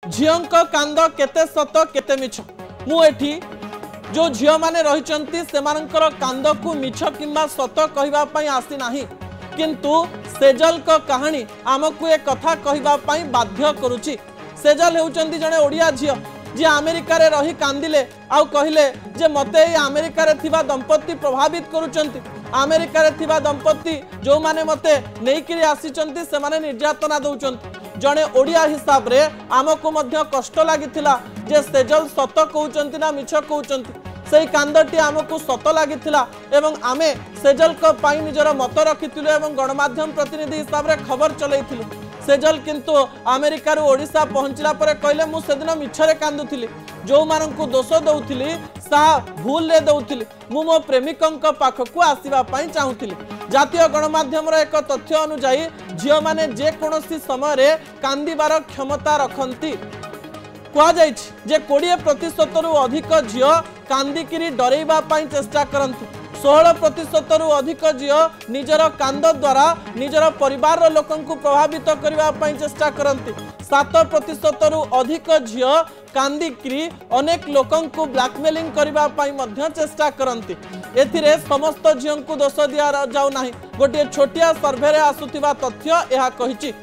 झीओं कांद केते सत केते मिछ मु एठी जो झील मैंने रही कांद को मिछ किंबा सत कहवाई आसी ना किंतु सेजल को कहानी आमको एक कथा कहवाई बाध्य करुच्ची। सेजल होउचंती जड़े ओडिया झील जी अमेरिका रे रही कांदिले आउ कहले जे मते अमेरिका रे थिबा दंपत्ति प्रभावित करुचंती। अमेरिका रे थिबा दंपत्ति जो माने मते नेइकिरी आसीचंती से माने निर्यातना दउचंती। जड़े ओडिया हिसाब रे आमको मध्य कष्ट लागिथिला जे सेजल सत कहउचंती ना मिछ कहउचंती। सेई कांदटी आमको सत लागिथिला एवं आमे सेजल को पाई निजर मत रखिथिलु एवं गणमाध्यम प्रतिनिधि हिसाब रे खबर चलैथिलु। सेजल किंतु अमेरिका रू ओडिशा पहुंचला परे कहले मु सेदिन मिछरे कांदुथिली जो माननकु दोष दउथिली सा भूल रे दउथिली मु मो प्रेमिकंक पाखकु आसीबा पई चाहुथिली। जातीय गणमाध्यम रो एक तथ्य अनुसार झियो माने जे कोनोसी समय रे कांदिबार क्षमता रखंती। कहा जायछि जे 20% रु अधिक झियो कांदिकिरी डरेइबा पई चेष्टा करंती। 16% रु अधिक झियो निजर कांद द्वारा निजर परिवार लोकंकु प्रभावित करबा पई चेष्टा करंती। 7% रु अधिक झियो कांदिकिरी अनेक लोकंकु ब्लैकमेलिंग करबा पई मध्य चेष्टा करंती। एथिरे समस्त झियोंकु दोष दिया जाउ नाही। गोटे छोटिया सर्वे रे आसुथिबा तथ्य एहा कहिछि।